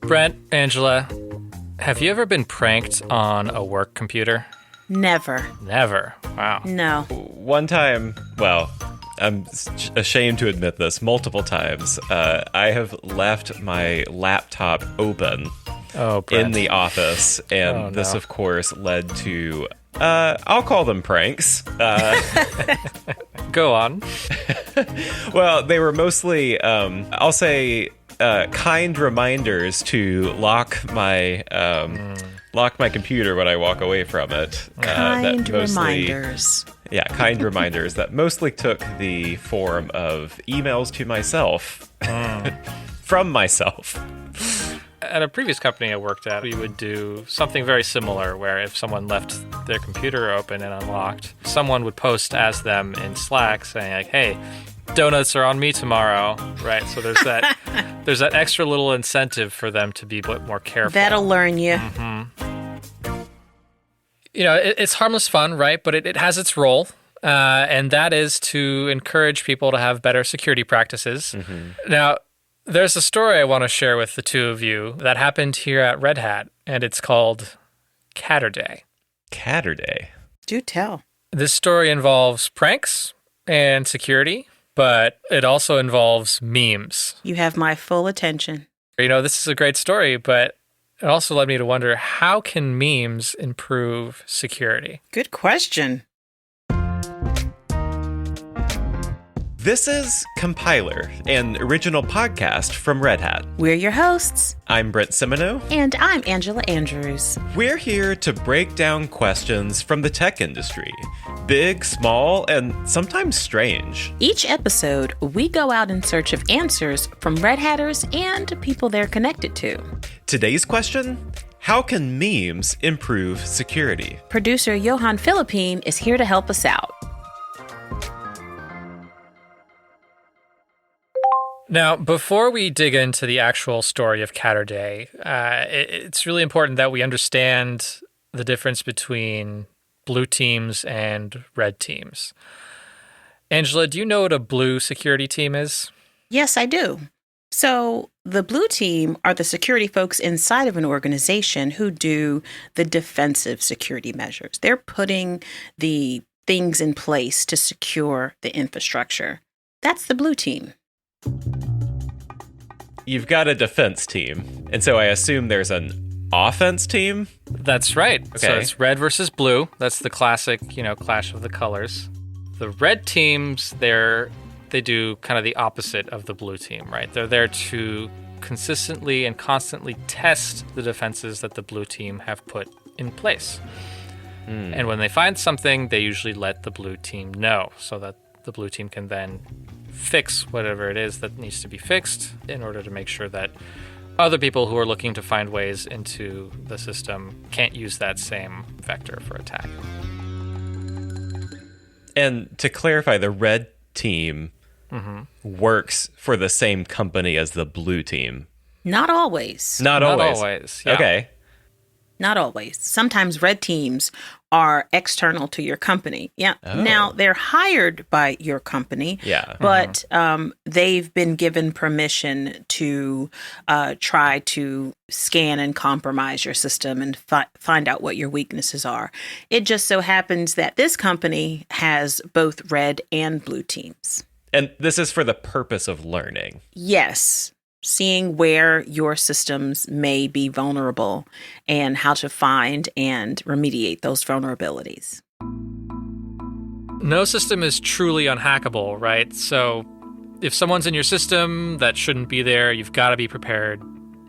Brent, Angela, have you ever been pranked on a work computer? Never. Never? Wow. No. One time, well, I'm ashamed to admit this, multiple times, I have left my laptop open in the office, and this, of course, led to, I'll call them pranks. Go on. Well, they were mostly, I'll say, kind reminders to lock my computer when I walk away from it. Kind reminders. Yeah, kind reminders that mostly took the form of emails to myself from myself. At a previous company I worked at, we would do something very similar where if someone left their computer open and unlocked, someone would post as them in Slack saying like, hey, donuts are on me tomorrow, right? So there's that extra little incentive for them to be a bit more careful. That'll learn you. Mm-hmm. You know, it's harmless fun, right? But it has its role, and that is to encourage people to have better security practices. Mm-hmm. Now, there's a story I want to share with the two of you that happened here at Red Hat, and it's called Catterday. Catterday? Do tell. This story involves pranks and security, but it also involves memes. You have my full attention. You know, this is a great story, but it also led me to wonder, how can memes improve security? Good question. This is Compiler, an original podcast from Red Hat. We're your hosts. I'm Brent Simoneau. And I'm Angela Andrews. We're here to break down questions from the tech industry. Big, small, and sometimes strange. Each episode, we go out in search of answers from Red Hatters and people they're connected to. Today's question: how can memes improve security? Producer Johan Philippine is here to help us out. Now, before we dig into the actual story of Catterday, it's really important that we understand the difference between blue teams and red teams. Angela, do you know what a blue security team is? Yes, I do. So the blue team are the security folks inside of an organization who do the defensive security measures. They're putting the things in place to secure the infrastructure. That's the blue team. You've got a defense team, and so I assume there's an offense team? That's right. Okay. So it's red versus blue. That's the classic, clash of the colors. The red teams, they do kind of the opposite of the blue team, right? They're there to consistently and constantly test the defenses that the blue team have put in place. And when they find something, they usually let the blue team know so that the blue team can then fix whatever it is that needs to be fixed in order to make sure that other people who are looking to find ways into the system can't use that same vector for attack. And to clarify, the red team works for the same company as the blue team. Not always. Not always. Yeah. Okay. Not always. Sometimes red teams are external to your company. Yeah. Oh. Now, they're hired by your company. Yeah. But they've been given permission to try to scan and compromise your system and find out what your weaknesses are. It just so happens that this company has both red and blue teams. And this is for the purpose of learning. Yes. Seeing where your systems may be vulnerable and how to find and remediate those vulnerabilities. No system is truly unhackable, right? So if someone's in your system that shouldn't be there, you've got to be prepared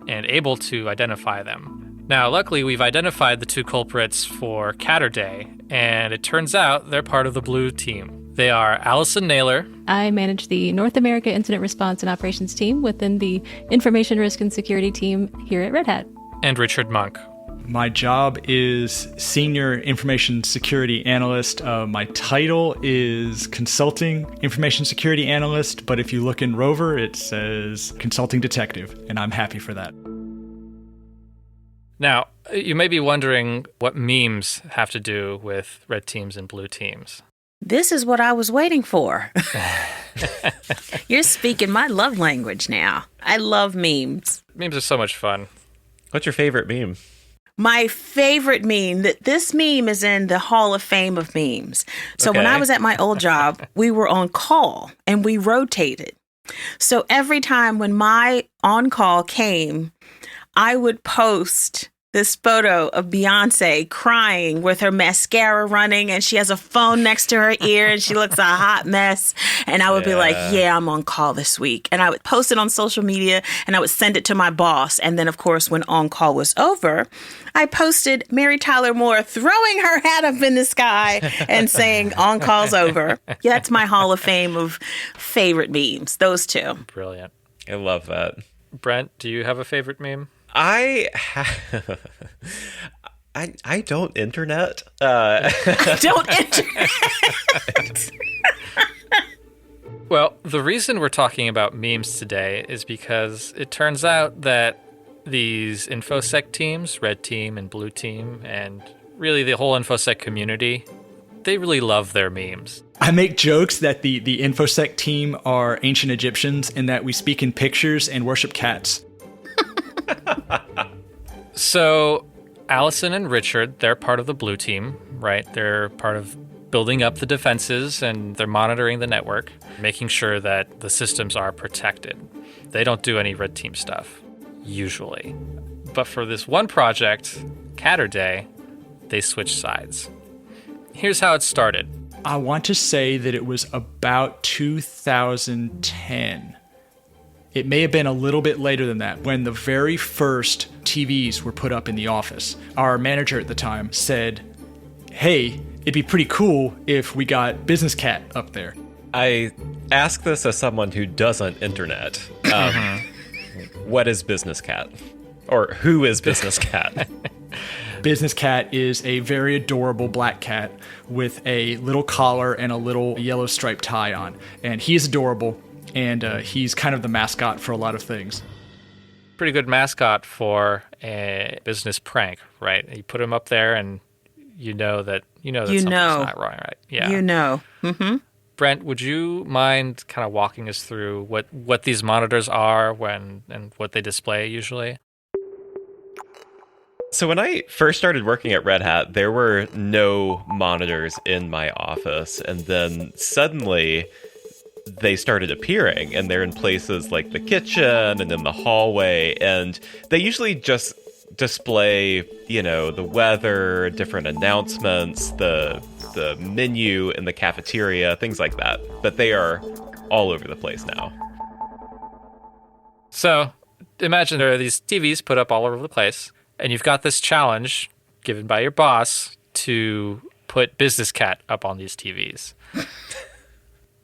and able to identify them. Now, luckily, we've identified the two culprits for Catterday, and it turns out they're part of the blue team. They are Allison Naylor. I manage the North America Incident Response and Operations team within the Information Risk and Security team here at Red Hat. And Richard Monk. My job is Senior Information Security Analyst. My title is Consulting Information Security Analyst, but if you look in Rover, it says Consulting Detective, and I'm happy for that. Now, you may be wondering what memes have to do with red teams and blue teams. This is what I was waiting for. You're speaking my love language now. I love memes. Memes are so much fun. What's your favorite meme? My favorite meme, this meme is in the Hall of Fame of memes. So when I was at my old job, we were on call and we rotated. So every time when my on-call came, I would post this photo of Beyonce crying with her mascara running, and she has a phone next to her ear and she looks a hot mess. And I would be like, yeah, I'm on call this week. And I would post it on social media and I would send it to my boss. And then, of course, when on call was over, I posted Mary Tyler Moore throwing her hat up in the sky and saying, on call's over. Yeah, that's my Hall of Fame of favorite memes, those two. Brilliant. I love that. Brent, do you have a favorite meme? I don't internet. I don't internet. Well, the reason we're talking about memes today is because it turns out that these InfoSec teams, Red Team and Blue Team, and really the whole InfoSec community, they really love their memes. I make jokes that the InfoSec team are ancient Egyptians and that we speak in pictures and worship cats. So Allison and Richard, they're part of the Blue Team, right? They're part of building up the defenses and they're monitoring the network, making sure that the systems are protected. They don't do any Red Team stuff, usually. But for this one project, Catter Day, they switched sides. Here's how it started. I want to say that it was about 2010. It may have been a little bit later than that, when the very first TVs were put up in the office. Our manager at the time said, hey, it'd be pretty cool if we got Business Cat up there. I ask this as someone who doesn't internet. What is Business Cat? Or who is Business Cat? Business Cat is a very adorable black cat with a little collar and a little yellow striped tie on. And he's adorable. And he's kind of the mascot for a lot of things. Pretty good mascot for a business prank, right? You put him up there, and you know that something's not right. Yeah, you know. Mm-hmm. Brent, would you mind kind of walking us through what these monitors are and what they display usually? So when I first started working at Red Hat, there were no monitors in my office, and then suddenly they started appearing, and they're in places like the kitchen and in the hallway, and they usually just display, the weather, different announcements, the menu in the cafeteria, things like that. But they are all over the place now. So imagine there are these TVs put up all over the place, and you've got this challenge given by your boss to put Business Cat up on these TVs.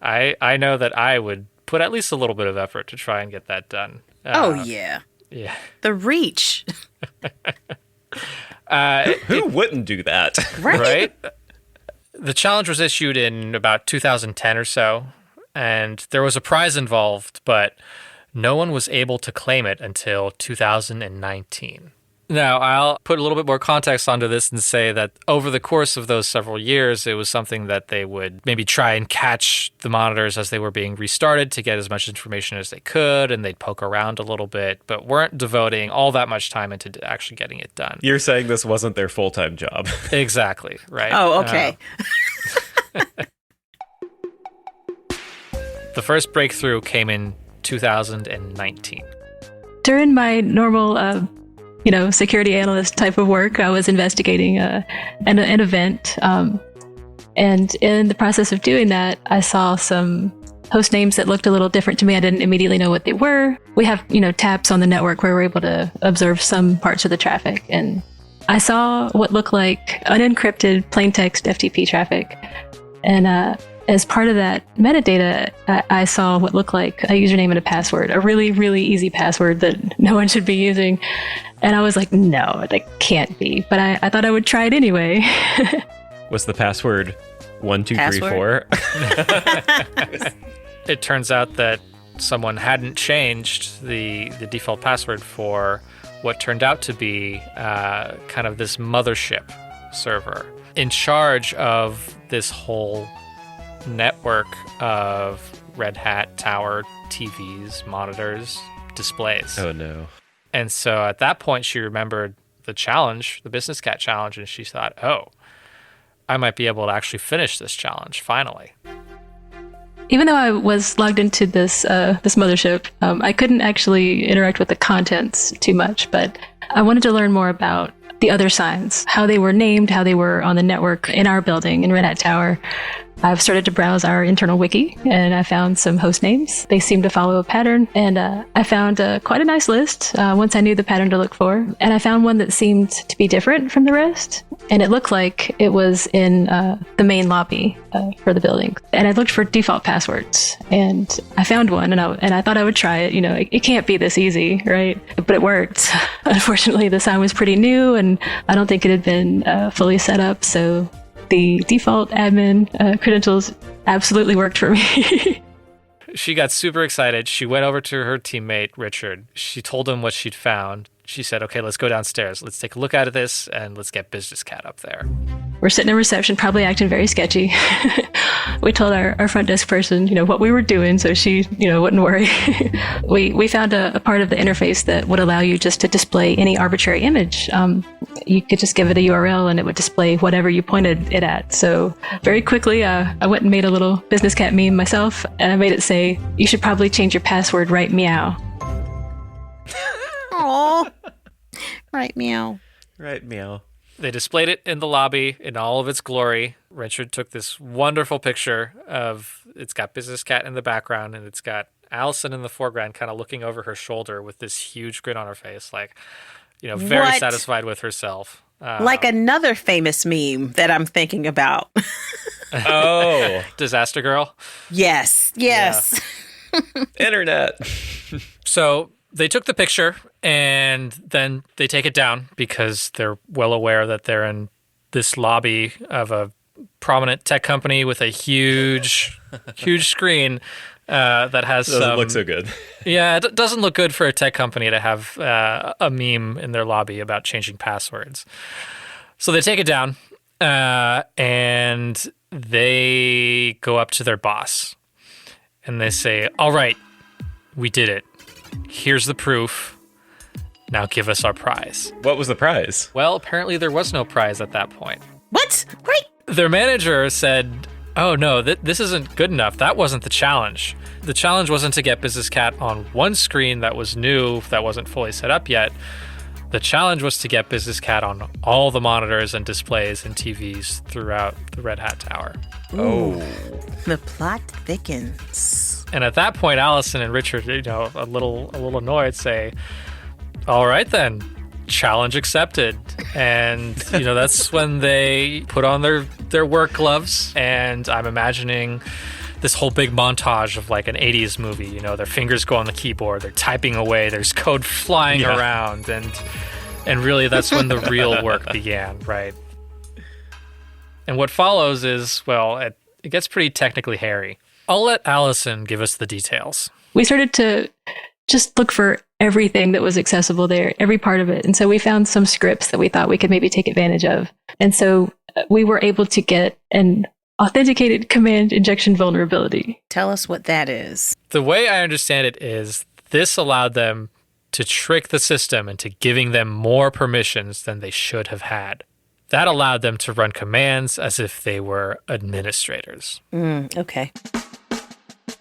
I know that I would put at least a little bit of effort to try and get that done. Yeah. Yeah. The reach. Who wouldn't do that? Right? The challenge was issued in about 2010 or so, and there was a prize involved, but no one was able to claim it until 2019. Now, I'll put a little bit more context onto this and say that over the course of those several years, it was something that they would maybe try and catch the monitors as they were being restarted to get as much information as they could, and they'd poke around a little bit, but weren't devoting all that much time into actually getting it done. You're saying this wasn't their full-time job. Exactly, right? Oh, okay. The first breakthrough came in 2019. During my normal security analyst type of work, I was investigating an event. And in the process of doing that, I saw some host names that looked a little different to me. I didn't immediately know what they were. We have, tabs on the network where we're able to observe some parts of the traffic. And I saw what looked like unencrypted plain text FTP traffic. And as part of that metadata, I saw what looked like a username and a password, a really, really easy password that no one should be using. And I was like, no, that can't be. But I thought I would try it anyway. Was the password 1234? It turns out that someone hadn't changed the default password for what turned out to be kind of this mothership server in charge of this whole network of Red Hat Tower TVs, monitors, displays. Oh no. And so at that point, she remembered the challenge, the Business Cat challenge, and she thought, oh, I might be able to actually finish this challenge finally. Even though I was logged into this mothership, I couldn't actually interact with the contents too much, but I wanted to learn more about the other signs, how they were named, how they were on the network in our building in Red Hat Tower. I've started to browse our internal wiki, and I found some host names. They seem to follow a pattern, and I found quite a nice list once I knew the pattern to look for. And I found one that seemed to be different from the rest, and it looked like it was in the main lobby for the building. And I looked for default passwords, and I found one, and I thought I would try it. You know, it can't be this easy, right? But it worked. Unfortunately, the sign was pretty new, and I don't think it had been fully set up, so the default admin credentials absolutely worked for me. She got super excited. She went over to her teammate, Richard. She told him what she'd found. She said, okay, let's go downstairs. Let's take a look at this, and let's get Business Cat up there. We're sitting in reception, probably acting very sketchy. We told our front desk person, what we were doing, so she, wouldn't worry. We found a part of the interface that would allow you just to display any arbitrary image. You could just give it a URL, and it would display whatever you pointed it at. So very quickly, I went and made a little Business Cat meme myself, and I made it say, you should probably change your password, right, meow. Aw. Right, meow. Right, meow. They displayed it in the lobby in all of its glory. Richard took this wonderful picture of, it's got Business Cat in the background, and it's got Allison in the foreground kind of looking over her shoulder with this huge grin on her face, like, very satisfied with herself. Like another famous meme that I'm thinking about. Oh. Disaster Girl? Yes. Yeah. Internet. So they took the picture, and then they take it down because they're well aware that they're in this lobby of a prominent tech company with a huge screen that has doesn't look so good. Yeah, it doesn't look good for a tech company to have a meme in their lobby about changing passwords. So they take it down, and they go up to their boss, and they say, all right, we did it. Here's the proof. Now give us our prize. What was the prize? Well, apparently there was no prize at that point. What? Wait. Their manager said, oh no, this isn't good enough. That wasn't the challenge. The challenge wasn't to get Business Cat on one screen that was new, that wasn't fully set up yet. The challenge was to get Business Cat on all the monitors and displays and TVs throughout the Red Hat Tower. Oh. The plot thickens. And at that point, Allison and Richard, a little annoyed, say, all right then, challenge accepted. And, that's when they put on their work gloves. And I'm imagining this whole big montage of like an 80s movie. Their fingers go on the keyboard, they're typing away, there's code flying around. And really, that's when the real work began, right? And what follows is, well, it gets pretty technically hairy. I'll let Allison give us the details. We started to just look for everything that was accessible there, every part of it. And so we found some scripts that we thought we could maybe take advantage of. And so we were able to get an authenticated command injection vulnerability. Tell us what that is. The way I understand it is this allowed them to trick the system into giving them more permissions than they should have had. That allowed them to run commands as if they were administrators. Okay.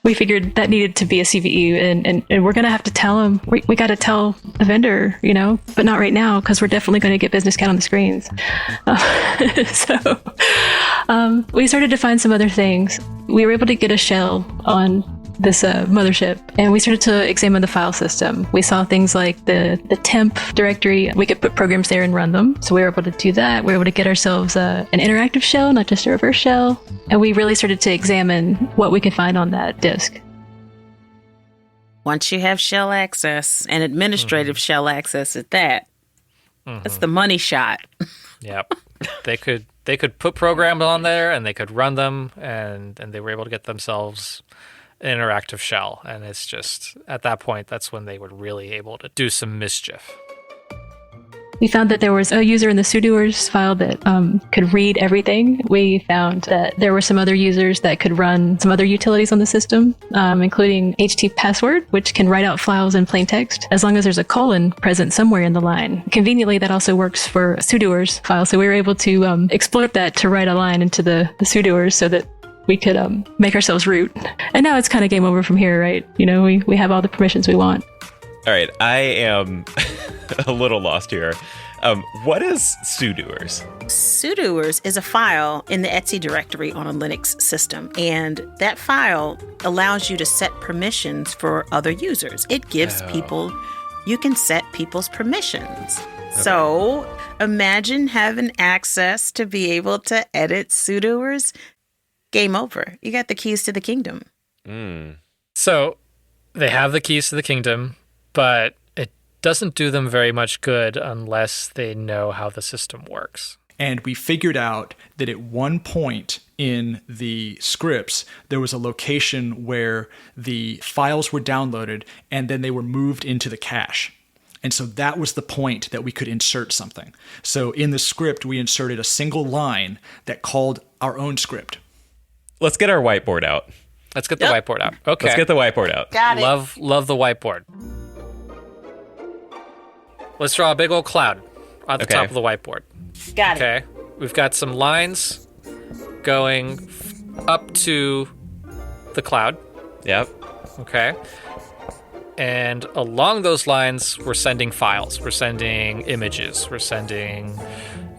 We figured that needed to be a CVE, and we're going to have to tell them. We got to tell the vendor, but not right now because we're definitely going to get Business Cat on the screens. So we started to find some other things. We were able to get a shell on this mothership, and we started to examine the file system. We saw things like the temp directory. We could put programs there and run them. So we were able to do that. We were able to get ourselves an interactive shell, not just a reverse shell. And we really started to examine what we could find on that disk. Once you have shell access and administrative shell access at that, that's the money shot. Yep. They could put programs on there, and they could run them, and they were able to get themselves an interactive shell. And it's just, at that point, that's when they were really able to do some mischief. We found that there was a user in the sudoers file that could read everything. We found that there were some other users that could run some other utilities on the system, including htpassword, which can write out files in plain text as long as there's a colon present somewhere in the line. Conveniently, that also works for sudoers file. So we were able to exploit that to write a line into the sudoers so that we could make ourselves root. And now it's kind of game over from here, right? We have all the permissions we want. All right, I am a little lost here. What is sudoers? Sudoers is a file in the Etsy directory on a Linux system, and that file allows you to set permissions for other users. It gives you can set people's permissions. Okay. So imagine having access to be able to edit sudoers. Game over. You got the keys to the kingdom. So they have the keys to the kingdom, but it doesn't do them very much good unless they know how the system works. And we figured out that at one point in the scripts, there was a location where the files were downloaded and then they were moved into the cache. And so that was the point that we could insert something. So in the script, we inserted a single line that called our own script. Let's get our whiteboard out. Let's get the whiteboard out. Okay. Let's get the whiteboard out. Got it. Love the whiteboard. Let's draw a big old cloud at the top of the whiteboard. Got it. Okay. We've got some lines going up to the cloud. Yep. Okay. And along those lines, we're sending files. We're sending images. We're sending,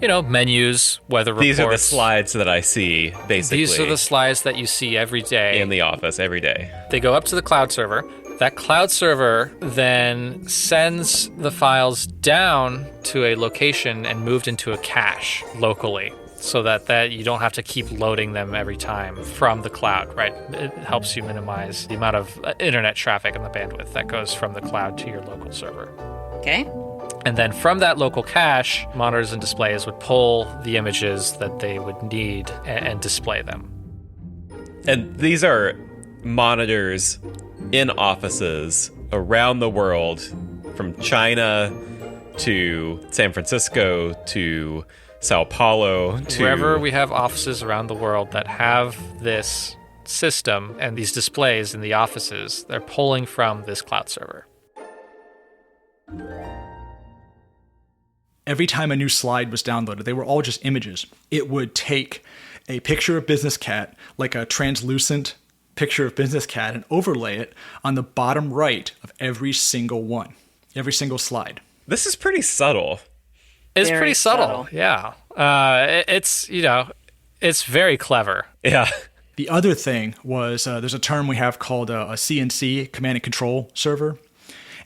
menus, weather reports. These are the slides that I see, basically. These are the slides that you see every day. In the office, every day. They go up to the cloud server. That cloud server then sends the files down to a location and moved into a cache locally so that you don't have to keep loading them every time from the cloud, right? It helps you minimize the amount of internet traffic and the bandwidth that goes from the cloud to your local server. Okay. And then from that local cache, monitors and displays would pull the images that they would need and display them. And these are monitors in offices around the world, from China to San Francisco to Sao Paulo to... Wherever we have offices around the world that have this system and these displays in the offices, they're pulling from this cloud server. Every time a new slide was downloaded, they were all just images. It would take a picture of Business Cat, like a translucent picture of Business Cat, and overlay it on the bottom right of every single one, every single slide. This is pretty subtle. It's very pretty subtle. Yeah. It's very clever. Yeah. The other thing was there's a term we have called a CNC, command and control server.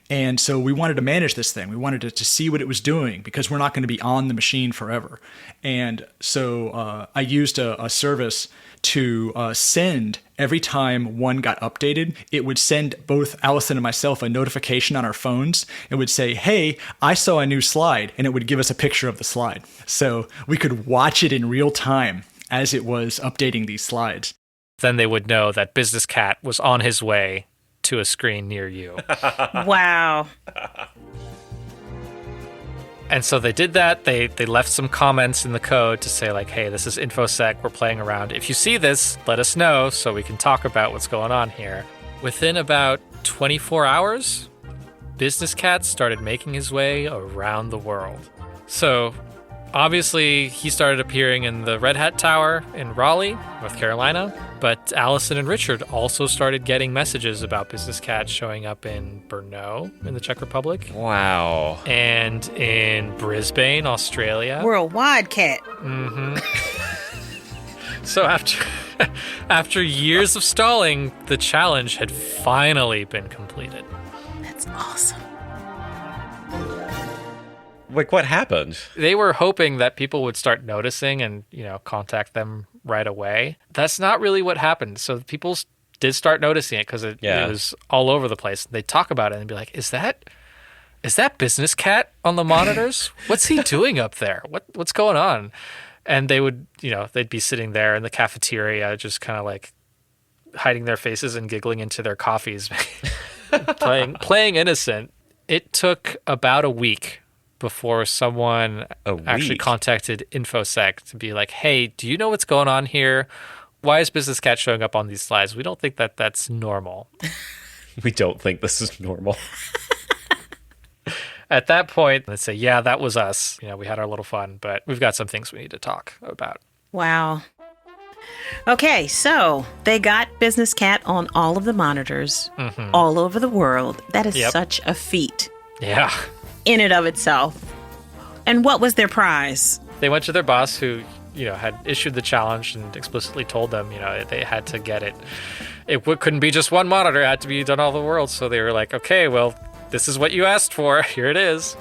And so we wanted to manage this thing. We wanted to see what it was doing because we're not going to be on the machine forever. And so I used a service to send every time one got updated. It would send both Allison and myself a notification on our phones. It would say, hey, I saw a new slide, and it would give us a picture of the slide. So we could watch it in real time as it was updating these slides. Then they would know that Business Cat was on his way to a screen near you. Wow. And so they did that. They left some comments in the code to say like, hey, this is InfoSec. We're playing around. If you see this, let us know so we can talk about what's going on here. Within about 24 hours, Business Cat started making his way around the world. So obviously he started appearing in the Red Hat Tower in Raleigh, North Carolina. But Allison and Richard also started getting messages about Business Cat showing up in Brno in the Czech Republic. Wow. And in Brisbane, Australia. Worldwide cat. Mm-hmm. So after years of stalling, the challenge had finally been completed. That's awesome. Like, what happened? They were hoping that people would start noticing and, contact them right away. That's not really what happened. So people did start noticing it because it was all over the place. They'd talk about it and be like, is that Business Cat on the monitors? What's he doing up there? What's going on? And they would, they'd be sitting there in the cafeteria just kind of like hiding their faces and giggling into their coffees, playing innocent. It took about a week before someone actually contacted InfoSec to be like, hey, do you know what's going on here? Why is Business Cat showing up on these slides? We don't think that that's normal. We don't think this is normal. At that point, let's say, yeah, that was us. We had our little fun, but we've got some things we need to talk about. Wow. Okay, so they got Business Cat on all of the monitors all over the world. That is such a feat. Yeah. In and of itself. And what was their prize? They went to their boss who, had issued the challenge and explicitly told them, they had to get it. It couldn't be just one monitor. It had to be done all over the world. So they were like, okay, well, this is what you asked for. Here it is.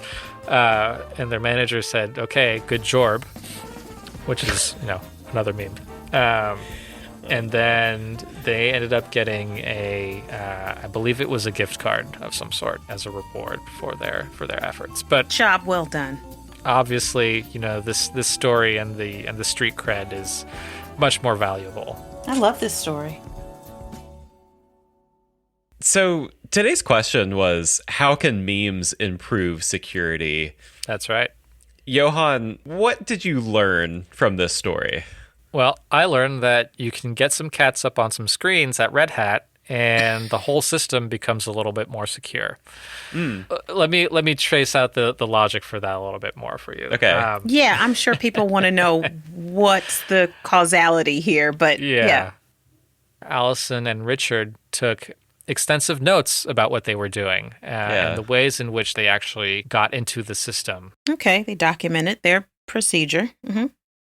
And their manager said, okay, good job, which is, another meme. And then they ended up getting I believe it was a gift card of some sort as a reward for their efforts. But job well done. Obviously, this story and the street cred is much more valuable. I love this story. So today's question was, how can memes improve security? That's right. Johan, what did you learn from this story? Well, I learned that you can get some cats up on some screens at Red Hat, and the whole system becomes a little bit more secure. Let me trace out the logic for that a little bit more for you. Okay. Yeah, I'm sure people want to know what's the causality here, but yeah. Allison and Richard took extensive notes about what they were doing and the ways in which they actually got into the system. Okay, they documented their procedure.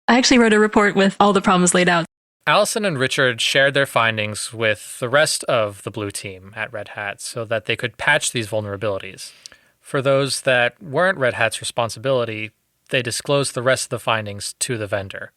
I actually wrote a report with all the problems laid out. Allison and Richard shared their findings with the rest of the blue team at Red Hat so that they could patch these vulnerabilities. For those that weren't Red Hat's responsibility, they disclosed the rest of the findings to the vendor.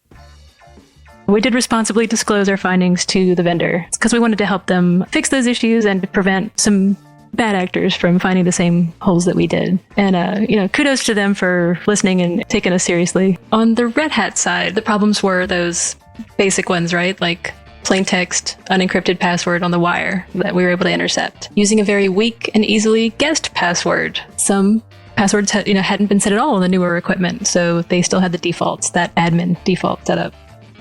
We did responsibly disclose our findings to the vendor because we wanted to help them fix those issues and prevent some bad actors from finding the same holes that we did. And, kudos to them for listening and taking us seriously. On the Red Hat side, the problems were those basic ones, right? Like plain text, unencrypted password on the wire that we were able to intercept. Using a very weak and easily guessed password. Some passwords hadn't been set at all on the newer equipment, so they still had the defaults, that admin default set up.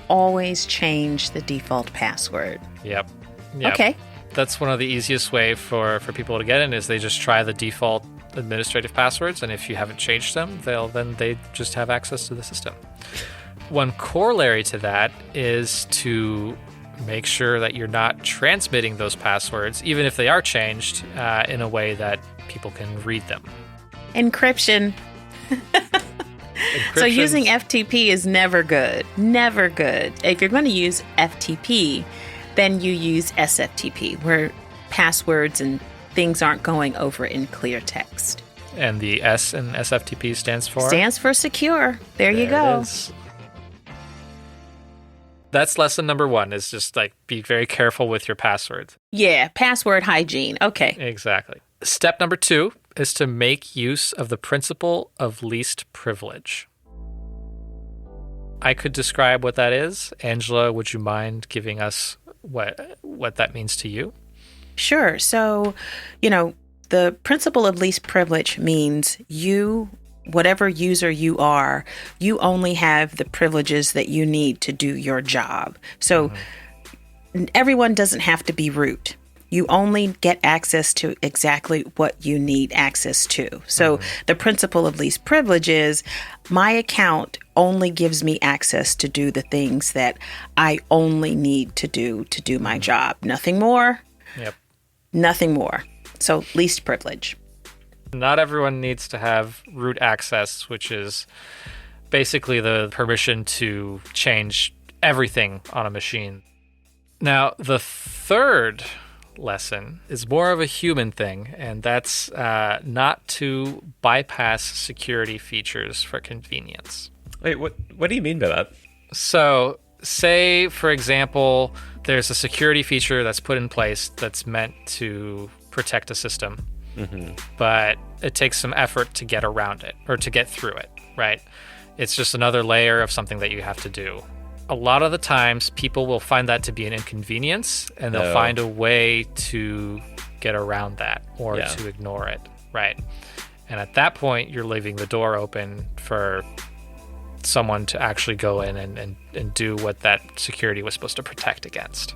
Always change the default password. Yep. Okay. That's one of the easiest way for people to get in is they just try the default administrative passwords, and if you haven't changed them, they just have access to the system. One corollary to that is to make sure that you're not transmitting those passwords, even if they are changed, in a way that people can read them. Encryption. So using FTP is never good. Never good. If you're going to use FTP, then you use SFTP, where passwords and things aren't going over in clear text. And the S in SFTP stands for? Stands for secure. There you go. It is. That's lesson number 1, is just be very careful with your passwords. Yeah, password hygiene. Okay. Exactly. Step number 2 is to make use of the principle of least privilege. I could describe what that is. Angela, would you mind giving us what that means to you? Sure. So, the principle of least privilege means whatever user you are, you only have the privileges that you need to do your job. So everyone doesn't have to be root. You only get access to exactly what you need access to. So the principle of least privilege is my account only gives me access to do the things that I only need to do my job. Nothing more. Yep. Nothing more. So least privilege. Not everyone needs to have root access, which is basically the permission to change everything on a machine. Now, the third lesson is more of a human thing, and that's not to bypass security features for convenience. Wait, what do you mean by that? So, say, for example, there's a security feature that's put in place that's meant to protect a system. But it takes some effort to get around it or to get through it, right? It's just another layer of something that you have to do. A lot of the times, people will find that to be an inconvenience, and they'll find a way to get around that or to ignore it, right? And at that point, you're leaving the door open for someone to actually go in and do what that security was supposed to protect against.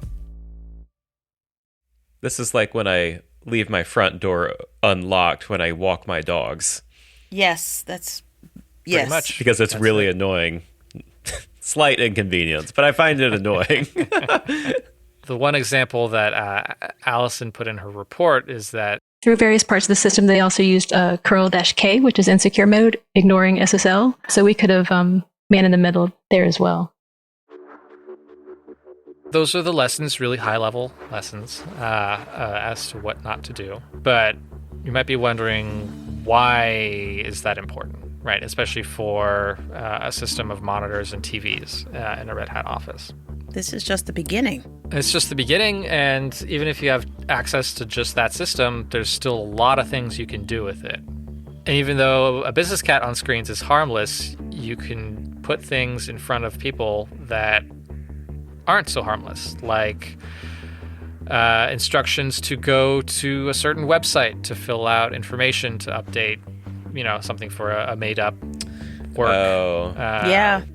This is like when I leave my front door unlocked when I walk my dogs. Yes, Pretty much. Because it's really annoying. Slight inconvenience, but I find it annoying. The one example that Allison put in her report is that through various parts of the system, they also used curl-K, which is insecure mode, ignoring SSL. So we could have man in the middle there as well. those are the lessons, really high-level lessons as to what not to do. But you might be wondering, why is that important, right? Especially for a system of monitors and TVs in a Red Hat office. This is just the beginning. It's just the beginning, and even if you have access to just that system, there's still a lot of things you can do with it. And even though a business cat on screens is harmless, you can put things in front of people that aren't so harmless, like instructions to go to a certain website to fill out information to update, something for a made-up work.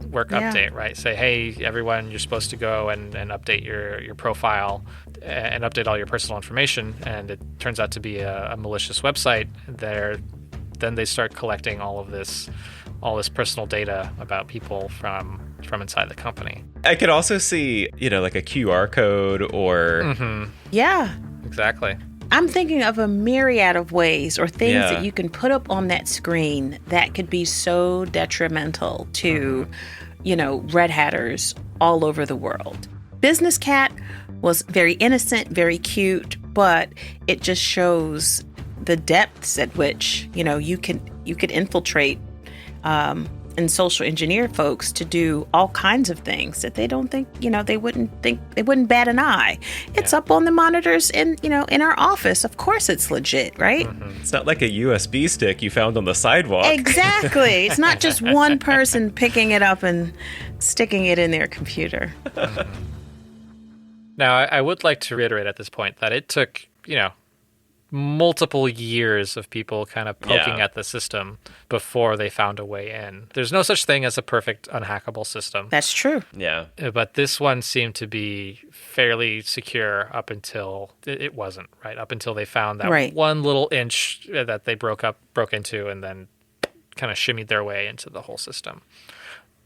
Work update, right? Say, hey, everyone, you're supposed to go and update your profile and update all your personal information, and it turns out to be a malicious website. Then they start collecting all this personal data about people from inside the company. I could also see, like a QR code or... Mm-hmm. Yeah. Exactly. I'm thinking of a myriad of ways or things that you can put up on that screen that could be so detrimental to, Red Hatters all over the world. Business Cat was very innocent, very cute, but it just shows the depths at which, you could infiltrate and social engineer folks to do all kinds of things that they don't think, they wouldn't bat an eye. It's up on the monitors in our office. Of course it's legit, right? Mm-hmm. It's not like a USB stick you found on the sidewalk. Exactly. It's not just one person picking it up and sticking it in their computer. Now, I would like to reiterate at this point that it took, multiple years of people kind of poking at the system before they found a way in. There's no such thing as a perfect unhackable system. That's true. Yeah. But this one seemed to be fairly secure up until it wasn't, right? Up until they found that one little inch that they broke into and then kind of shimmied their way into the whole system.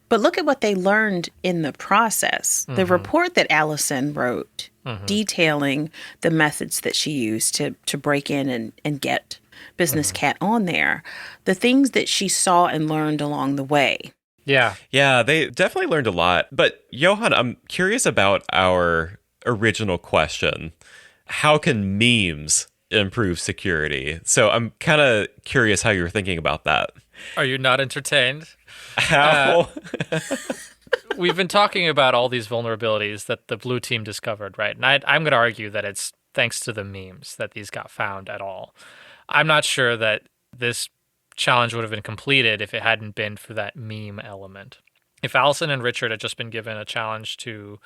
But look at what they learned in the process. The report that Allison wrote detailing the methods that she used to break in and get Business Cat on there, the things that she saw and learned along the way. Yeah. Yeah, they definitely learned a lot. But Johan, I'm curious about our original question. How can memes improve security? So I'm kind of curious how you're thinking about that. Are you not entertained? How? We've been talking about all these vulnerabilities that the blue team discovered, right? And I'm going to argue that it's thanks to the memes that these got found at all. I'm not sure that this challenge would have been completed if it hadn't been for that meme element. If Allison and Richard had just been given a challenge to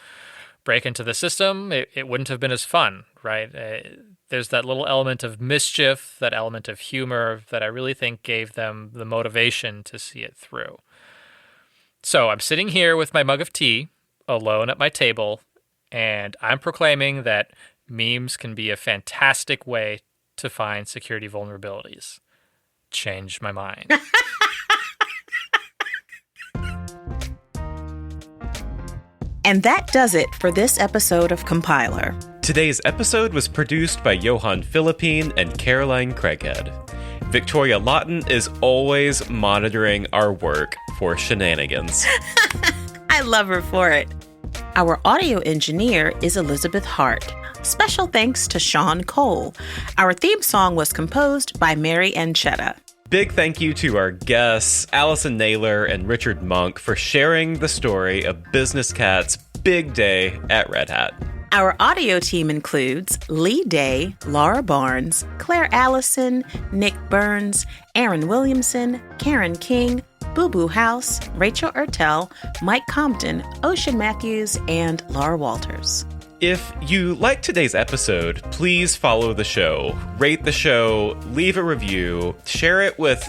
break into the system, it wouldn't have been as fun, right? There's that little element of mischief, that element of humor that I really think gave them the motivation to see it through. So I'm sitting here with my mug of tea, alone at my table, and I'm proclaiming that memes can be a fantastic way to find security vulnerabilities. Changed my mind. And that does it for this episode of Compiler. Today's episode was produced by Johan Philippine and Caroline Craighead. Victoria Lawton is always monitoring our work for shenanigans. I love her for it. Our audio engineer is Elizabeth Hart. Special thanks to Sean Cole. Our theme song was composed by Mary Anchetta. Big thank you to our guests, Allison Naylor and Richard Monk, for sharing the story of Business Cat's big day at Red Hat. Our audio team includes Lee Day, Laura Barnes, Claire Allison, Nick Burns, Aaron Williamson, Karen King, Boo Boo House, Rachel Ertel, Mike Compton, Ocean Matthews, and Laura Walters. If you like today's episode, please follow the show, rate the show, leave a review, share it with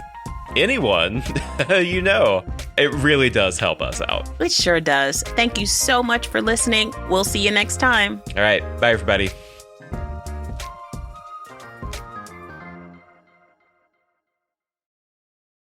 anyone you know. It really does help us out. It sure does. Thank you so much for listening. We'll see you next time. All right. Bye, everybody.